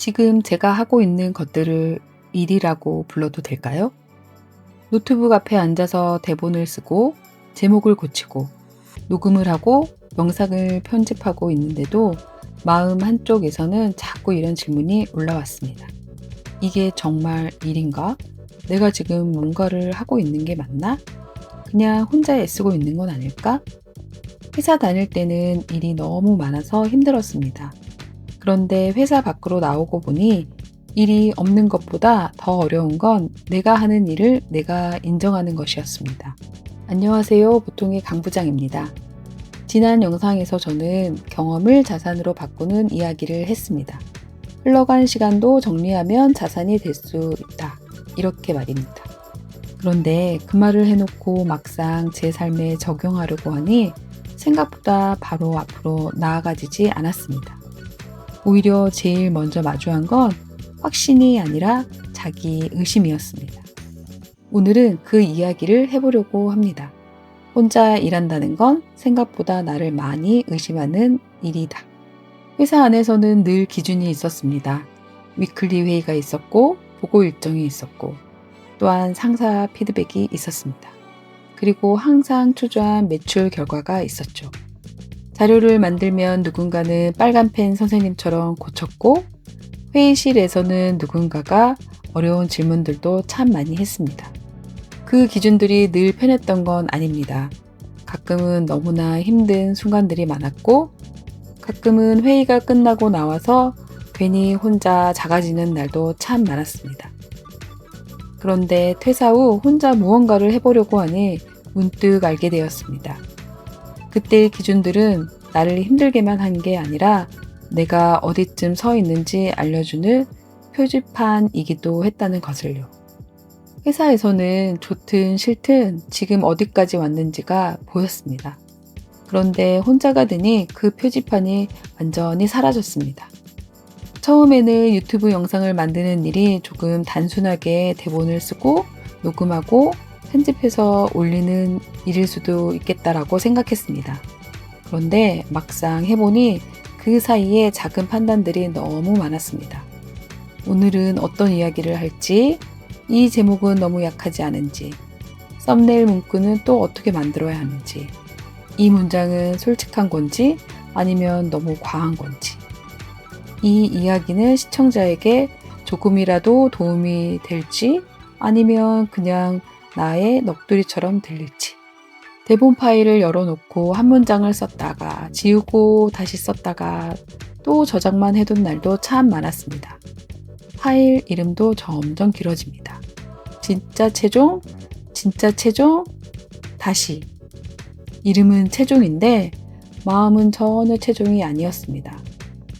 지금 제가 하고 있는 것들을 일이라고 불러도 될까요? 노트북 앞에 앉아서 대본을 쓰고 제목을 고치고 녹음을 하고 영상을 편집하고 있는데도 마음 한쪽에서는 자꾸 이런 질문이 올라왔습니다. 이게 정말 일인가? 내가 지금 뭔가를 하고 있는 게 맞나? 그냥 혼자 애쓰고 있는 건 아닐까? 회사 다닐 때는 일이 너무 많아서 힘들었습니다. 그런데 회사 밖으로 나오고 보니 일이 없는 것보다 더 어려운 건 내가 하는 일을 내가 인정하는 것이었습니다. 안녕하세요. 보통의 강부장입니다. 지난 영상에서 저는 경험을 자산으로 바꾸는 이야기를 했습니다. 흘러간 시간도 정리하면 자산이 될 수 있다. 이렇게 말입니다. 그런데 그 말을 해놓고 막상 제 삶에 적용하려고 하니 생각보다 바로 앞으로 나아가지지 않았습니다. 오히려 제일 먼저 마주한 건 확신이 아니라 자기 의심이었습니다. 오늘은 그 이야기를 해보려고 합니다. 혼자 일한다는 건 생각보다 나를 많이 의심하는 일이다. 회사 안에서는 늘 기준이 있었습니다. 위클리 회의가 있었고, 보고 일정이 있었고, 또한 상사 피드백이 있었습니다. 그리고 항상 초조한 매출 결과가 있었죠. 자료를 만들면 누군가는 빨간 펜 선생님처럼 고쳤고 회의실에서는 누군가가 어려운 질문들도 참 많이 했습니다. 그 기준들이 늘 편했던 건 아닙니다. 가끔은 너무나 힘든 순간들이 많았고 가끔은 회의가 끝나고 나와서 괜히 혼자 작아지는 날도 참 많았습니다. 그런데 퇴사 후 혼자 무언가를 해보려고 하니 문득 알게 되었습니다. 그때의 기준들은 나를 힘들게만 한 게 아니라 내가 어디쯤 서 있는지 알려주는 표지판이기도 했다는 것을요. 회사에서는 좋든 싫든 지금 어디까지 왔는지가 보였습니다. 그런데 혼자가 되니 그 표지판이 완전히 사라졌습니다. 처음에는 유튜브 영상을 만드는 일이 조금 단순하게 대본을 쓰고 녹음하고 편집해서 올리는 일일 수도 있겠다라고 생각했습니다. 그런데 막상 해보니 그 사이에 작은 판단들이 너무 많았습니다. 오늘은 어떤 이야기를 할지, 이 제목은 너무 약하지 않은지, 썸네일 문구는 또 어떻게 만들어야 하는지, 이 문장은 솔직한 건지 아니면 너무 과한 건지, 이 이야기는 시청자에게 조금이라도 도움이 될지 아니면 그냥 나의 넋두리처럼 들릴지. 대본 파일을 열어놓고 한 문장을 썼다가 지우고 다시 썼다가 또 저장만 해둔 날도 참 많았습니다. 파일 이름도 점점 길어집니다. 진짜 최종, 다시. 이름은 최종인데 마음은 전혀 최종이 아니었습니다.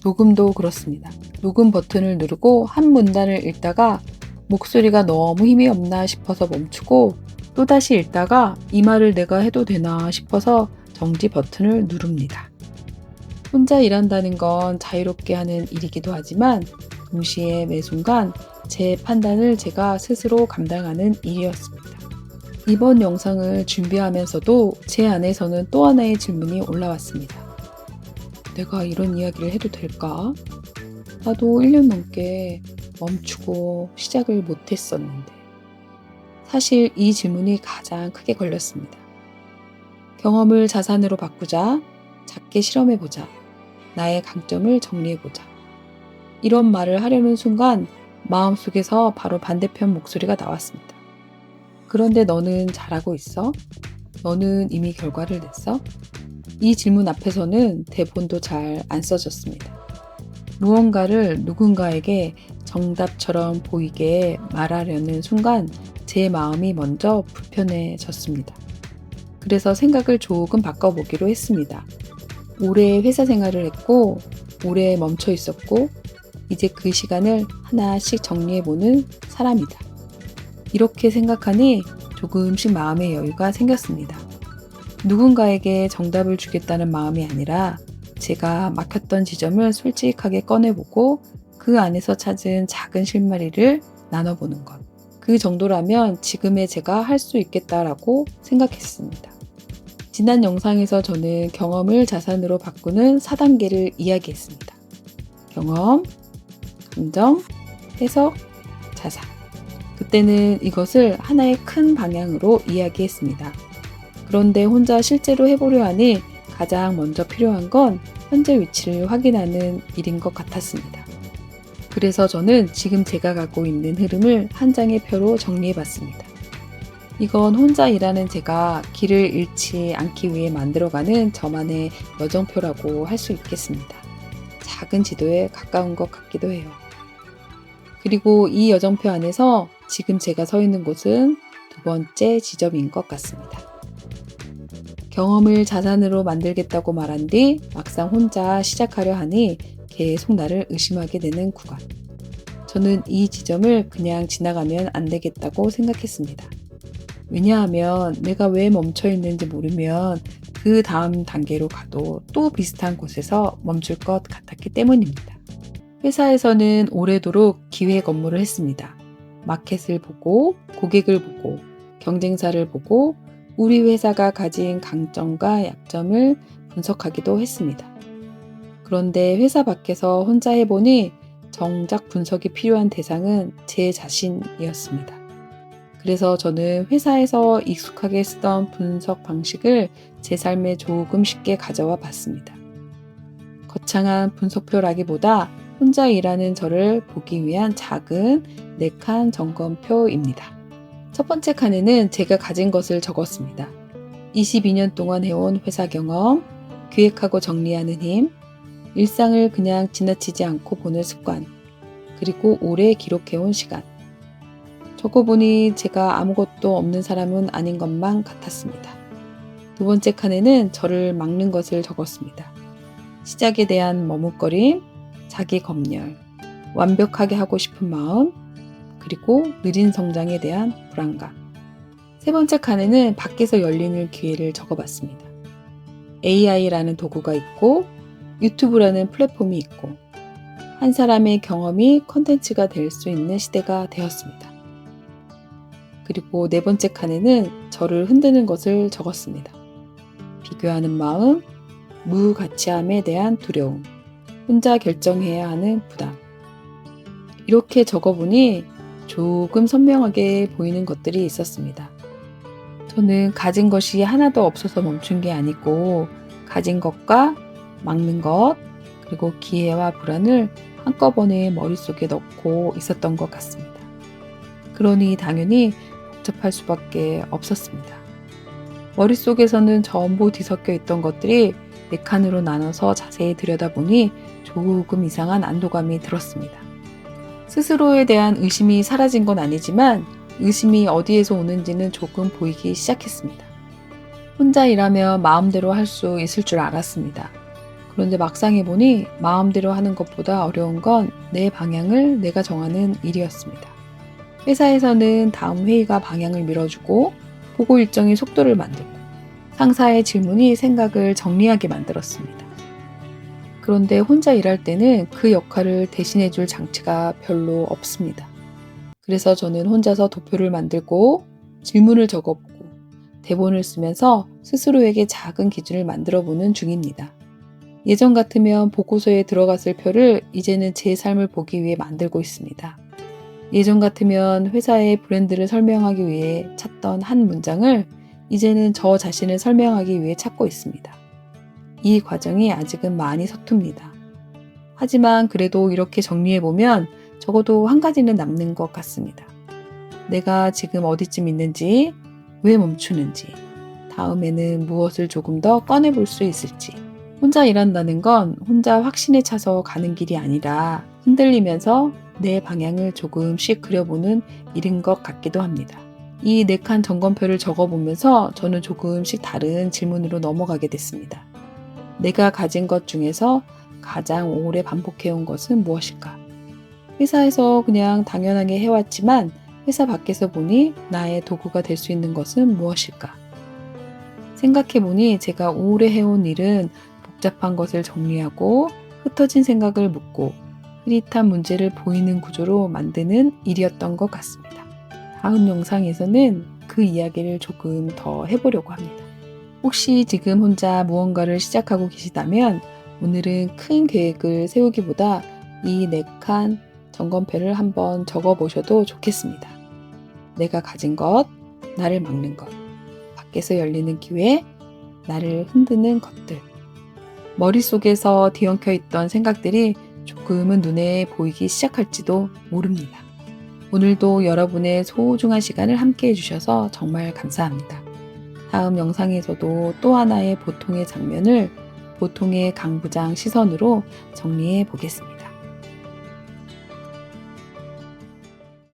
녹음도 그렇습니다. 녹음 버튼을 누르고 한 문단을 읽다가 목소리가 너무 힘이 없나 싶어서 멈추고 또다시 읽다가 이 말을 내가 해도 되나 싶어서 정지 버튼을 누릅니다. 혼자 일한다는 건 자유롭게 하는 일이기도 하지만 동시에 매 순간 제 판단을 제가 스스로 감당하는 일이었습니다. 이번 영상을 준비하면서도 제 안에서는 또 하나의 질문이 올라왔습니다. 내가 이런 이야기를 해도 될까? 나도 1년 넘게 멈추고 시작을 못했었는데 사실 이 질문이 가장 크게 걸렸습니다. 경험을 자산으로 바꾸자, 작게 실험해보자, 나의 강점을 정리해보자. 이런 말을 하려는 순간 마음속에서 바로 반대편 목소리가 나왔습니다. 그런데 너는 잘하고 있어? 너는 이미 결과를 냈어? 이 질문 앞에서는 대본도 잘 안 써졌습니다. 무언가를 누군가에게 정답처럼 보이게 말하려는 순간 제 마음이 먼저 불편해졌습니다. 그래서 생각을 조금 바꿔보기로 했습니다. 오래 회사 생활을 했고 오래 멈춰 있었고 이제 그 시간을 하나씩 정리해보는 사람이다. 이렇게 생각하니 조금씩 마음의 여유가 생겼습니다. 누군가에게 정답을 주겠다는 마음이 아니라 제가 막혔던 지점을 솔직하게 꺼내보고 그 안에서 찾은 작은 실마리를 나눠보는 것. 그 정도라면 지금의 제가 할 수 있겠다라고 생각했습니다. 지난 영상에서 저는 경험을 자산으로 바꾸는 4단계를 이야기했습니다. 경험, 긍정, 해석, 자산. 그때는 이것을 하나의 큰 방향으로 이야기했습니다. 그런데 혼자 실제로 해보려 하니 가장 먼저 필요한 건 현재 위치를 확인하는 일인 것 같았습니다. 그래서 저는 지금 제가 갖고 있는 흐름을 한 장의 표로 정리해 봤습니다. 이건 혼자 일하는 제가 길을 잃지 않기 위해 만들어가는 저만의 여정표라고 할 수 있겠습니다. 작은 지도에 가까운 것 같기도 해요. 그리고 이 여정표 안에서 지금 제가 서 있는 곳은 두 번째 지점인 것 같습니다. 경험을 자산으로 만들겠다고 말한 뒤 막상 혼자 시작하려 하니 계속 나를 의심하게 되는 구간. 저는 이 지점을 그냥 지나가면 안 되겠다고 생각했습니다. 왜냐하면 내가 왜 멈춰 있는지 모르면 그 다음 단계로 가도 또 비슷한 곳에서 멈출 것 같았기 때문입니다. 회사에서는 오래도록 기획 업무를 했습니다. 마켓을 보고, 고객을 보고, 경쟁사를 보고, 우리 회사가 가진 강점과 약점을 분석하기도 했습니다. 그런데 회사 밖에서 혼자 해보니 정작 분석이 필요한 대상은 제 자신이었습니다. 그래서 저는 회사에서 익숙하게 쓰던 분석 방식을 제 삶에 조금 쉽게 가져와 봤습니다. 거창한 분석표라기보다 혼자 일하는 저를 보기 위한 작은 4칸 점검표입니다. 첫 번째 칸에는 제가 가진 것을 적었습니다. 22년 동안 해온 회사 경험, 기획하고 정리하는 힘, 일상을 그냥 지나치지 않고 보는 습관, 그리고 오래 기록해온 시간. 적어보니 제가 아무것도 없는 사람은 아닌 것만 같았습니다. 두 번째 칸에는 저를 막는 것을 적었습니다. 시작에 대한 머뭇거림, 자기 검열, 완벽하게 하고 싶은 마음, 그리고 느린 성장에 대한 불안감. 세 번째 칸에는 밖에서 열리는 기회를 적어봤습니다. AI라는 도구가 있고 유튜브라는 플랫폼이 있고 한 사람의 경험이 콘텐츠가 될 수 있는 시대가 되었습니다. 그리고 네 번째 칸에는 저를 흔드는 것을 적었습니다. 비교하는 마음, 무가치함에 대한 두려움, 혼자 결정해야 하는 부담. 이렇게 적어보니 조금 선명하게 보이는 것들이 있었습니다. 저는 가진 것이 하나도 없어서 멈춘 게 아니고 가진 것과 막는 것, 그리고 기회와 불안을 한꺼번에 머릿속에 넣고 있었던 것 같습니다. 그러니 당연히 복잡할 수밖에 없었습니다. 머릿속에서는 전부 뒤섞여 있던 것들이 4칸으로 나눠서 자세히 들여다보니 조금 이상한 안도감이 들었습니다. 스스로에 대한 의심이 사라진 건 아니지만 의심이 어디에서 오는지는 조금 보이기 시작했습니다. 혼자 일하며 마음대로 할 수 있을 줄 알았습니다. 그런데 막상 해보니 마음대로 하는 것보다 어려운 건 내 방향을 내가 정하는 일이었습니다. 회사에서는 다음 회의가 방향을 밀어주고 보고 일정이 속도를 만들고 상사의 질문이 생각을 정리하게 만들었습니다. 그런데 혼자 일할 때는 그 역할을 대신해줄 장치가 별로 없습니다. 그래서 저는 혼자서 도표를 만들고 질문을 적어보고 대본을 쓰면서 스스로에게 작은 기준을 만들어보는 중입니다. 예전 같으면 보고서에 들어갔을 표를 이제는 제 삶을 보기 위해 만들고 있습니다. 예전 같으면 회사의 브랜드를 설명하기 위해 찾던 한 문장을 이제는 저 자신을 설명하기 위해 찾고 있습니다. 이 과정이 아직은 많이 서툽니다. 하지만 그래도 이렇게 정리해보면 적어도 한 가지는 남는 것 같습니다. 내가 지금 어디쯤 있는지, 왜 멈추는지, 다음에는 무엇을 조금 더 꺼내볼 수 있을지. 혼자 일한다는 건 혼자 확신에 차서 가는 길이 아니라 흔들리면서 내 방향을 조금씩 그려보는 일인 것 같기도 합니다. 이 4칸 점검표를 적어보면서 저는 조금씩 다른 질문으로 넘어가게 됐습니다. 내가 가진 것 중에서 가장 오래 반복해온 것은 무엇일까? 회사에서 그냥 당연하게 해왔지만 회사 밖에서 보니 나의 도구가 될 수 있는 것은 무엇일까? 생각해보니 제가 오래 해온 일은 복잡한 것을 정리하고 흩어진 생각을 묻고 흐릿한 문제를 보이는 구조로 만드는 일이었던 것 같습니다. 다음 영상에서는 그 이야기를 조금 더 해보려고 합니다. 혹시 지금 혼자 무언가를 시작하고 계시다면 오늘은 큰 계획을 세우기보다 이 4칸 점검표를 한번 적어 보셔도 좋겠습니다. 내가 가진 것, 나를 막는 것, 밖에서 열리는 기회, 나를 흔드는 것들. 머릿속에서 뒤엉켜 있던 생각들이 조금은 눈에 보이기 시작할지도 모릅니다. 오늘도 여러분의 소중한 시간을 함께 해주셔서 정말 감사합니다. 다음 영상에서도 또 하나의 보통의 장면을 보통의 강부장 시선으로 정리해 보겠습니다.